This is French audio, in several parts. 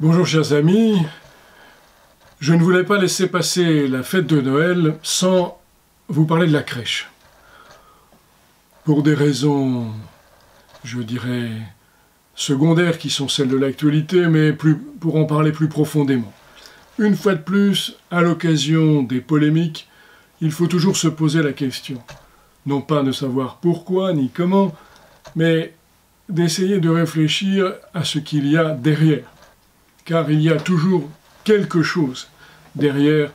Bonjour chers amis, je ne voulais pas laisser passer la fête de Noël sans vous parler de la crèche. Pour des raisons, je dirais, secondaires qui sont celles de l'actualité, mais pour en parler plus profondément. Une fois de plus, à l'occasion des polémiques, il faut toujours se poser la question. Non pas de savoir pourquoi ni comment, mais d'essayer de réfléchir à ce qu'il y a derrière. Car il y a toujours quelque chose derrière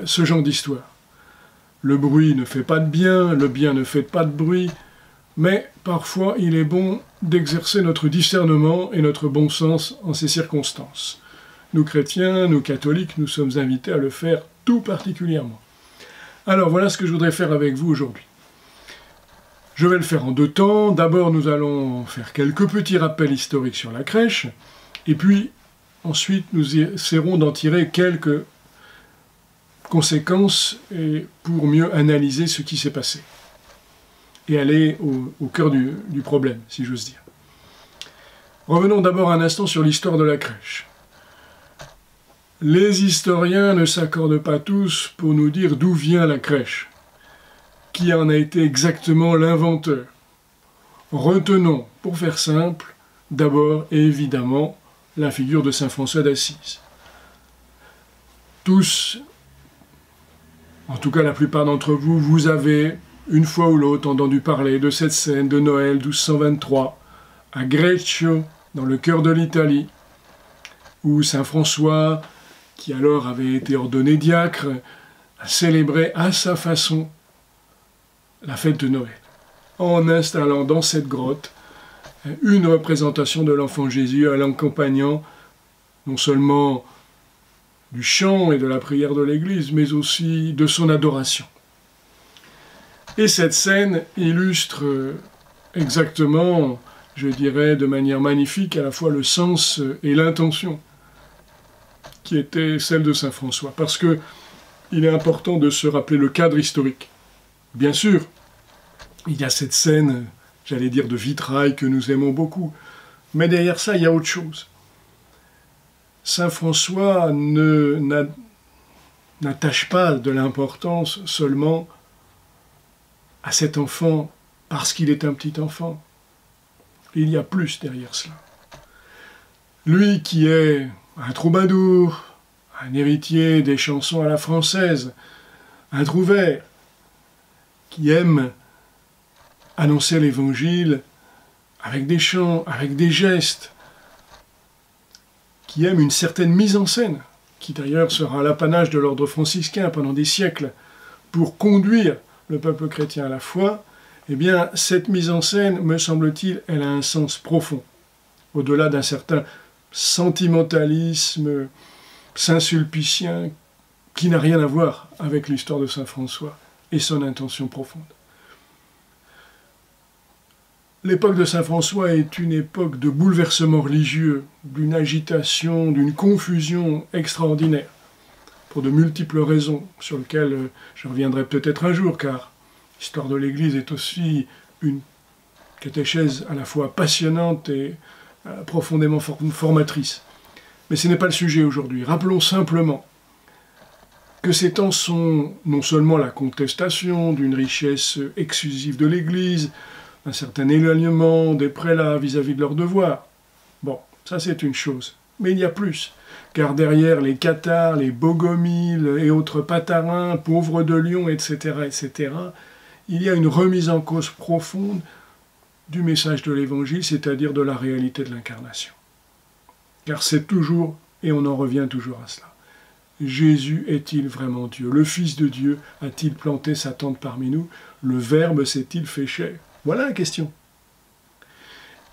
ce genre d'histoire. Le bruit ne fait pas de bien, le bien ne fait pas de bruit, mais parfois il est bon d'exercer notre discernement et notre bon sens en ces circonstances. Nous chrétiens, nous catholiques, nous sommes invités à le faire tout particulièrement. Alors voilà ce que je voudrais faire avec vous aujourd'hui. Je vais le faire en deux temps. D'abord nous allons faire quelques petits rappels historiques sur la crèche, et puis ensuite nous essaierons d'en tirer quelques conséquences et pour mieux analyser ce qui s'est passé et aller au cœur du problème, si j'ose dire. Revenons d'abord un instant sur l'histoire de la crèche. Les historiens ne s'accordent pas tous pour nous dire d'où vient la crèche, qui en a été exactement l'inventeur. Retenons, pour faire simple, d'abord et évidemment la figure de saint François d'Assise. Tous, en tout cas la plupart d'entre vous, vous avez une fois ou l'autre entendu parler de cette scène de Noël 1223 à Greccio, dans le cœur de l'Italie, où saint François, qui alors avait été ordonné diacre, a célébré à sa façon la fête de Noël, en installant dans cette grotte une représentation de l'enfant Jésus, en l'accompagnant non seulement du chant et de la prière de l'Église, mais aussi de son adoration. Et cette scène illustre exactement, je dirais de manière magnifique, à la fois le sens et l'intention qui était celle de saint François, parce que il est important de se rappeler le cadre historique. Bien sûr, il y a cette scène, j'allais dire de vitrail, que nous aimons beaucoup, mais derrière ça, il y a autre chose. Saint François n'attache pas de l'importance seulement à cet enfant parce qu'il est un petit enfant. Il y a plus derrière cela. Lui qui est un troubadour, un héritier des chansons à la française, un trouvère, qui aime annoncer l'Évangile avec des chants, avec des gestes, qui aime une certaine mise en scène, qui d'ailleurs sera l'apanage de l'ordre franciscain pendant des siècles, pour conduire le peuple chrétien à la foi, eh bien, cette mise en scène, me semble-t-il, elle a un sens profond, au-delà d'un certain sentimentalisme saint-sulpicien qui n'a rien à voir avec l'histoire de saint François et son intention profonde. L'époque de saint François est une époque de bouleversement religieux, d'une agitation, d'une confusion extraordinaire, pour de multiples raisons, sur lesquelles je reviendrai peut-être un jour, car l'histoire de l'Église est aussi une catéchèse à la fois passionnante et profondément formatrice. Mais ce n'est pas le sujet aujourd'hui. Rappelons simplement que ces temps sont non seulement la contestation d'une richesse exclusive de l'Église, un certain éloignement des prélats vis-à-vis de leurs devoirs. Bon, ça c'est une chose. Mais il y a plus, car derrière les cathares, les bogomiles et autres patarins, pauvres de Lyon, etc., il y a une remise en cause profonde du message de l'Évangile, c'est-à-dire de la réalité de l'incarnation. Car c'est toujours, et on en revient toujours à cela, Jésus est-il vraiment Dieu? Le Fils de Dieu a-t-il planté sa tente parmi nous? Le Verbe s'est-il fait chair? Voilà la question.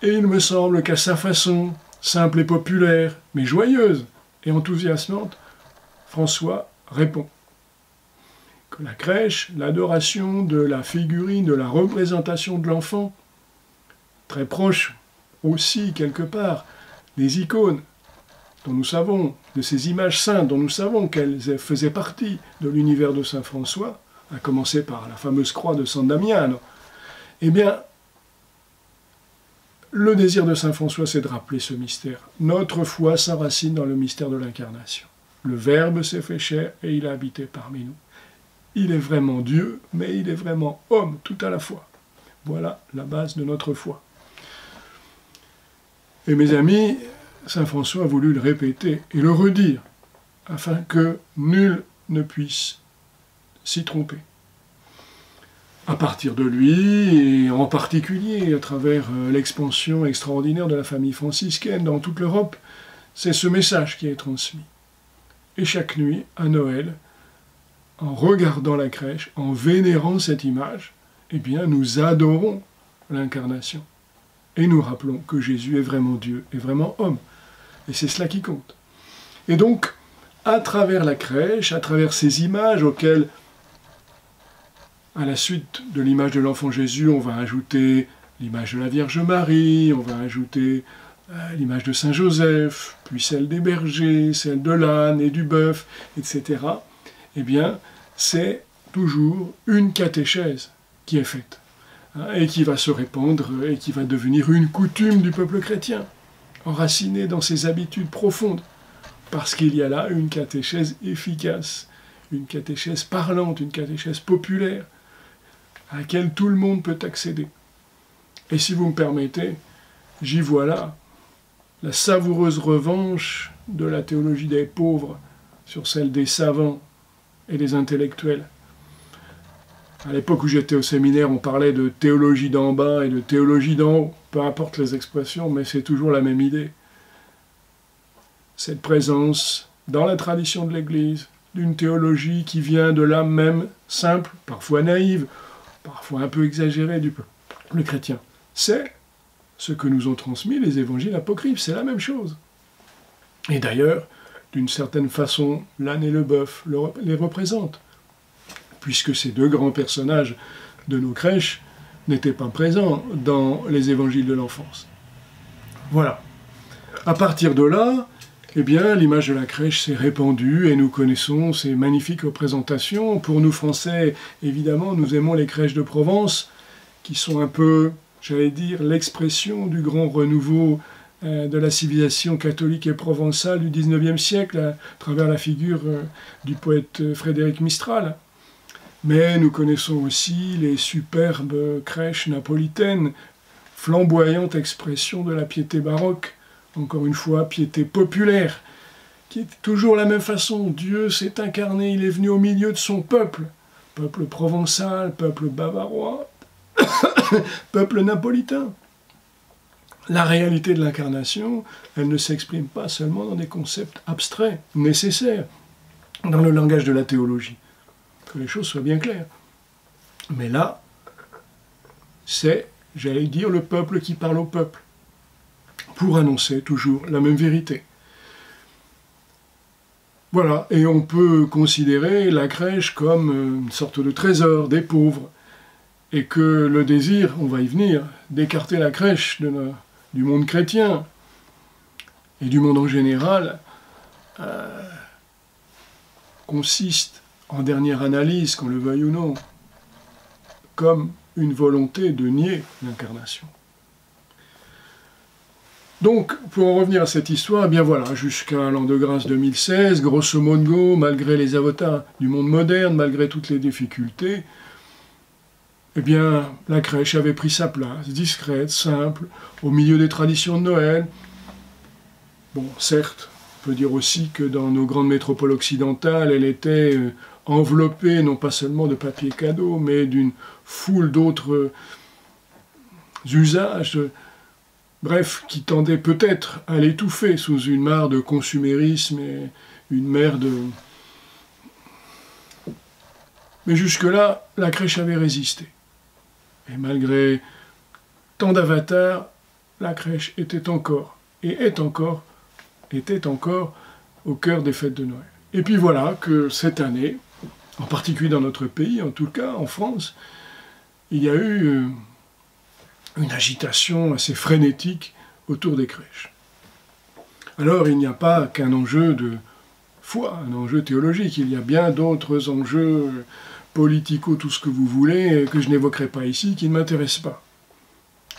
Et il me semble qu'à sa façon, simple et populaire, mais joyeuse et enthousiasmante, François répond que la crèche, l'adoration de la figurine, de la représentation de l'enfant, très proche aussi, quelque part, des icônes dont nous savons, de ces images saintes dont nous savons qu'elles faisaient partie de l'univers de saint François, à commencer par la fameuse croix de San Damiano, eh bien, le désir de saint François, c'est de rappeler ce mystère. Notre foi s'enracine dans le mystère de l'incarnation. Le Verbe s'est fait chair et il a habité parmi nous. Il est vraiment Dieu, mais il est vraiment homme tout à la fois. Voilà la base de notre foi. Et mes amis, saint François a voulu le répéter et le redire, afin que nul ne puisse s'y tromper. À partir de lui, et en particulier à travers l'expansion extraordinaire de la famille franciscaine dans toute l'Europe, c'est ce message qui est transmis. Et chaque nuit, à Noël, en regardant la crèche, en vénérant cette image, eh bien, nous adorons l'incarnation. Et nous rappelons que Jésus est vraiment Dieu, est vraiment homme. Et c'est cela qui compte. Et donc, à travers la crèche, à travers ces images auxquelles, à la suite de l'image de l'enfant Jésus, on va ajouter l'image de la Vierge Marie, on va ajouter l'image de Saint Joseph, puis celle des bergers, celle de l'âne et du bœuf, etc. Eh bien, c'est toujours une catéchèse qui est faite, et qui va se répandre, et qui va devenir une coutume du peuple chrétien, enracinée dans ses habitudes profondes, parce qu'il y a là une catéchèse efficace, une catéchèse parlante, une catéchèse populaire, à laquelle tout le monde peut accéder. Et si vous me permettez, j'y vois là la savoureuse revanche de la théologie des pauvres sur celle des savants et des intellectuels. À l'époque où j'étais au séminaire, on parlait de théologie d'en bas et de théologie d'en haut. Peu importe les expressions, mais c'est toujours la même idée. Cette présence dans la tradition de l'Église d'une théologie qui vient de l'âme même simple, parfois naïve, parfois un peu exagérée du peuple chrétien. C'est ce que nous ont transmis les évangiles apocryphes, c'est la même chose. Et d'ailleurs, d'une certaine façon, l'âne et le bœuf les représentent, puisque ces deux grands personnages de nos crèches n'étaient pas présents dans les évangiles de l'enfance. Voilà. À partir de là, eh bien, l'image de la crèche s'est répandue et nous connaissons ces magnifiques représentations. Pour nous Français, évidemment, nous aimons les crèches de Provence, qui sont un peu, j'allais dire, l'expression du grand renouveau de la civilisation catholique et provençale du XIXe siècle, à travers la figure du poète Frédéric Mistral. Mais nous connaissons aussi les superbes crèches napolitaines, flamboyante expression de la piété baroque, encore une fois, piété populaire, qui est toujours la même façon. Dieu s'est incarné, il est venu au milieu de son peuple, peuple provençal, peuple bavarois, peuple napolitain. La réalité de l'incarnation, elle ne s'exprime pas seulement dans des concepts abstraits, nécessaires, dans le langage de la théologie. Que les choses soient bien claires. Mais là, c'est, j'allais dire, le peuple qui parle au peuple, pour annoncer toujours la même vérité. Voilà, et on peut considérer la crèche comme une sorte de trésor des pauvres, et que le désir, on va y venir, d'écarter la crèche du monde chrétien et du monde en général, consiste, en dernière analyse, qu'on le veuille ou non, comme une volonté de nier l'incarnation. Donc, pour en revenir à cette histoire, eh bien voilà, jusqu'à l'an de grâce 2016, grosso modo, malgré les avotas du monde moderne, malgré toutes les difficultés, eh bien, la crèche avait pris sa place, discrète, simple, au milieu des traditions de Noël. Bon, certes, on peut dire aussi que dans nos grandes métropoles occidentales, elle était enveloppée non pas seulement de papier cadeau, mais d'une foule d'autres usages, bref, qui tendaient peut-être à l'étouffer sous une mare de consumérisme et une mer de... Mais jusque-là, la crèche avait résisté. Et malgré tant d'avatars, la crèche était encore au cœur des fêtes de Noël. Et puis voilà que cette année, en particulier dans notre pays, en tout cas en France, il y a eu une agitation assez frénétique autour des crèches. Alors il n'y a pas qu'un enjeu de foi, un enjeu théologique, il y a bien d'autres enjeux politico, tout ce que vous voulez, que je n'évoquerai pas ici, qui ne m'intéressent pas.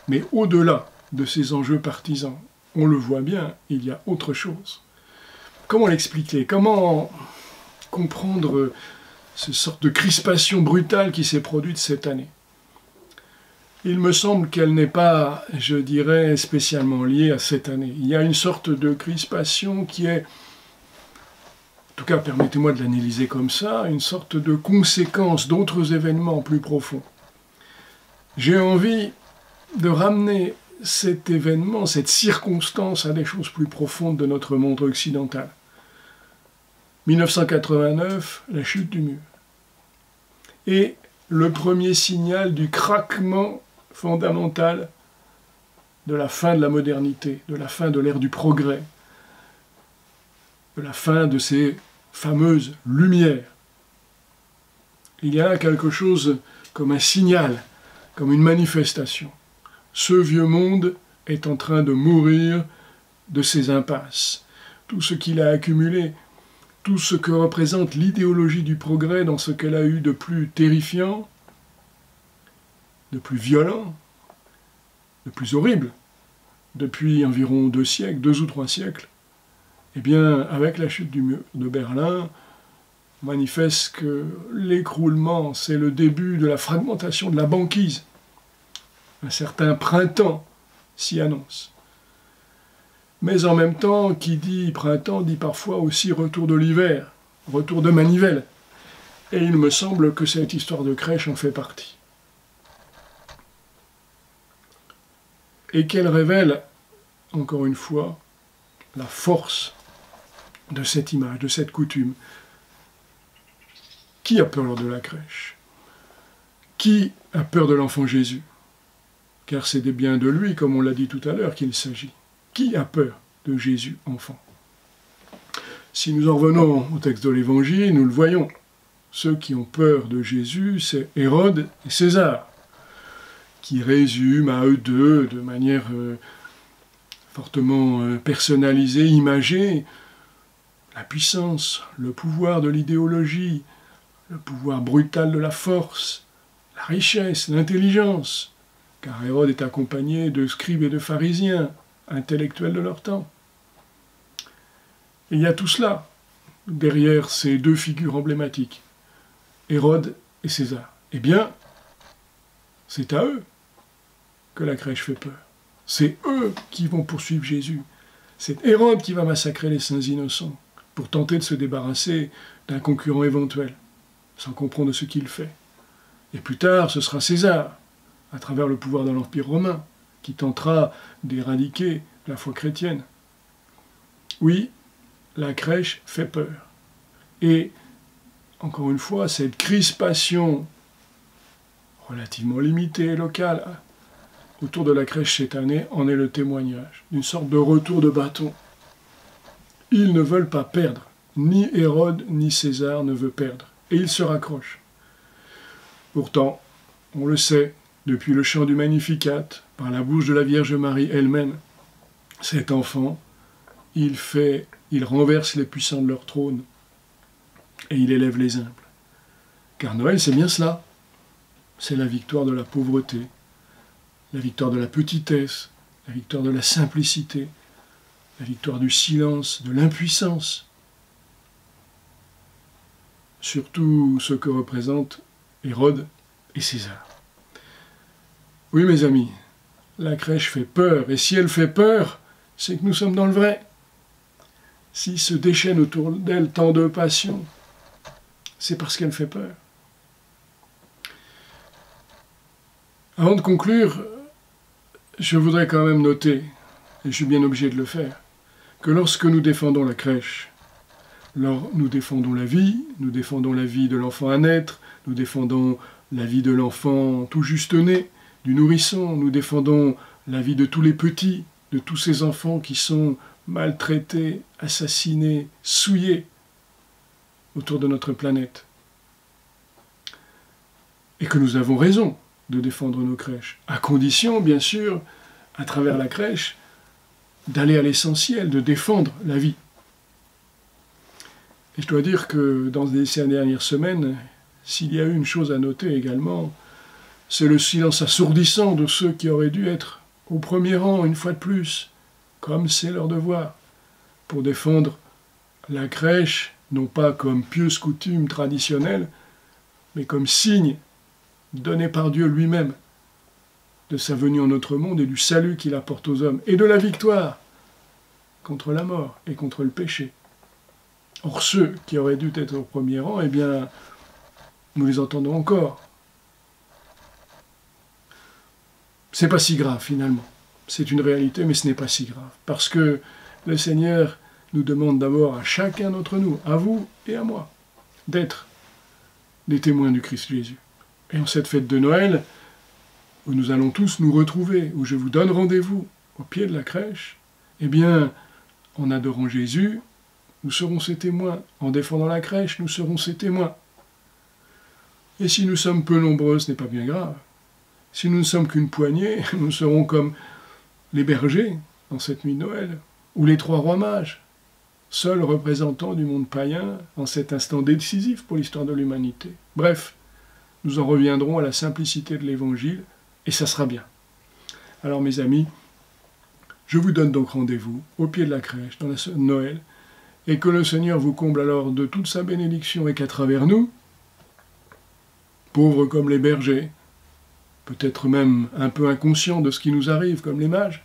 Mais au-delà de ces enjeux partisans. On le voit bien, il y a autre chose. Comment l'expliquer? Comment comprendre cette sorte de crispation brutale qui s'est produite cette année? Il me semble qu'elle n'est pas, je dirais, spécialement liée à cette année. Il y a une sorte de crispation qui est, en tout cas permettez-moi de l'analyser comme ça, une sorte de conséquence d'autres événements plus profonds. J'ai envie de ramener cet événement, cette circonstance à des choses plus profondes de notre monde occidental. 1989, la chute du mur. Et le premier signal du craquement fondamental de la fin de la modernité, de la fin de l'ère du progrès, de la fin de ces fameuses lumières. Il y a quelque chose comme un signal, comme une manifestation. Ce vieux monde est en train de mourir de ses impasses. Tout ce qu'il a accumulé, tout ce que représente l'idéologie du progrès dans ce qu'elle a eu de plus terrifiant, de plus violent, de plus horrible, depuis environ 2 siècles, 2 ou 3 siècles, eh bien, avec la chute du mur de Berlin, manifeste que l'écroulement, c'est le début de la fragmentation de la banquise. Un certain printemps s'y annonce. Mais en même temps, qui dit printemps dit parfois aussi retour de l'hiver, retour de manivelle. Et il me semble que cette histoire de crèche en fait partie. Et qu'elle révèle, encore une fois, la force de cette image, de cette coutume. Qui a peur de la crèche? Qui a peur de l'enfant Jésus? Car c'est bien de lui, comme on l'a dit tout à l'heure, qu'il s'agit. Qui a peur de Jésus, enfant? Si nous en revenons au texte de l'Évangile, nous le voyons. Ceux qui ont peur de Jésus, c'est Hérode et César, qui résument à eux deux, de manière fortement personnalisée, imagée, la puissance, le pouvoir de l'idéologie, le pouvoir brutal de la force, la richesse, l'intelligence, car Hérode est accompagné de scribes et de pharisiens, intellectuels de leur temps. Et il y a tout cela derrière ces 2 figures emblématiques, Hérode et César. Eh bien, c'est à eux que la crèche fait peur. C'est eux qui vont poursuivre Jésus. C'est Hérode qui va massacrer les saints innocents pour tenter de se débarrasser d'un concurrent éventuel, sans comprendre ce qu'il fait. Et plus tard, ce sera César, à travers le pouvoir de l'Empire romain, qui tentera d'éradiquer la foi chrétienne. Oui, la crèche fait peur. Et, encore une fois, cette crispation relativement limitée et locale autour de la crèche cette année en est le témoignage, d'une sorte de retour de bâton. Ils ne veulent pas perdre. Ni Hérode, ni César ne veut perdre. Et ils se raccrochent. Pourtant, on le sait, depuis le chant du Magnificat, par la bouche de la Vierge Marie elle-même, cet enfant, il renverse les puissants de leur trône et il élève les humbles. Car Noël, c'est bien cela. C'est la victoire de la pauvreté, la victoire de la petitesse, la victoire de la simplicité, la victoire du silence, de l'impuissance. Surtout ce que représentent Hérode et César. Oui, mes amis, la crèche fait peur, et si elle fait peur, c'est que nous sommes dans le vrai. S'il se déchaîne autour d'elle tant de passions, c'est parce qu'elle fait peur. Avant de conclure, je voudrais quand même noter, et je suis bien obligé de le faire, que lorsque nous défendons la crèche, nous défendons la vie de l'enfant à naître, nous défendons la vie de l'enfant tout juste né, du nourrisson, nous défendons la vie de tous les petits, de tous ces enfants qui sont maltraités, assassinés, souillés autour de notre planète. Et que nous avons raison de défendre nos crèches, à condition, bien sûr, à travers la crèche, d'aller à l'essentiel, de défendre la vie. Et je dois dire que dans ces dernières semaines, s'il y a eu une chose à noter également, c'est le silence assourdissant de ceux qui auraient dû être au premier rang, une fois de plus, comme c'est leur devoir, pour défendre la crèche, non pas comme pieuse coutume traditionnelle, mais comme signe donné par Dieu lui-même de sa venue en notre monde et du salut qu'il apporte aux hommes, et de la victoire contre la mort et contre le péché. Or, ceux qui auraient dû être au premier rang, eh bien, nous les entendons encore. C'est pas si grave, finalement. C'est une réalité, mais ce n'est pas si grave. Parce que le Seigneur nous demande d'abord à chacun d'entre nous, à vous et à moi, d'être des témoins du Christ Jésus. Et en cette fête de Noël, où nous allons tous nous retrouver, où je vous donne rendez-vous au pied de la crèche, eh bien, en adorant Jésus, nous serons ses témoins. En défendant la crèche, nous serons ses témoins. Et si nous sommes peu nombreux, ce n'est pas bien grave. Si nous ne sommes qu'une poignée, nous serons comme les bergers en cette nuit de Noël, ou les 3 rois mages, seuls représentants du monde païen en cet instant décisif pour l'histoire de l'humanité. Bref, nous en reviendrons à la simplicité de l'Évangile, et ça sera bien. Alors mes amis, je vous donne donc rendez-vous au pied de la crèche, dans la Noël, et que le Seigneur vous comble alors de toute sa bénédiction et qu'à travers nous, pauvres comme les bergers, peut-être même un peu inconscients de ce qui nous arrive comme les mages,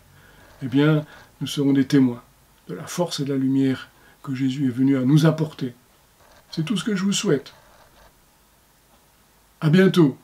eh bien, nous serons des témoins de la force et de la lumière que Jésus est venu à nous apporter. C'est tout ce que je vous souhaite. À bientôt.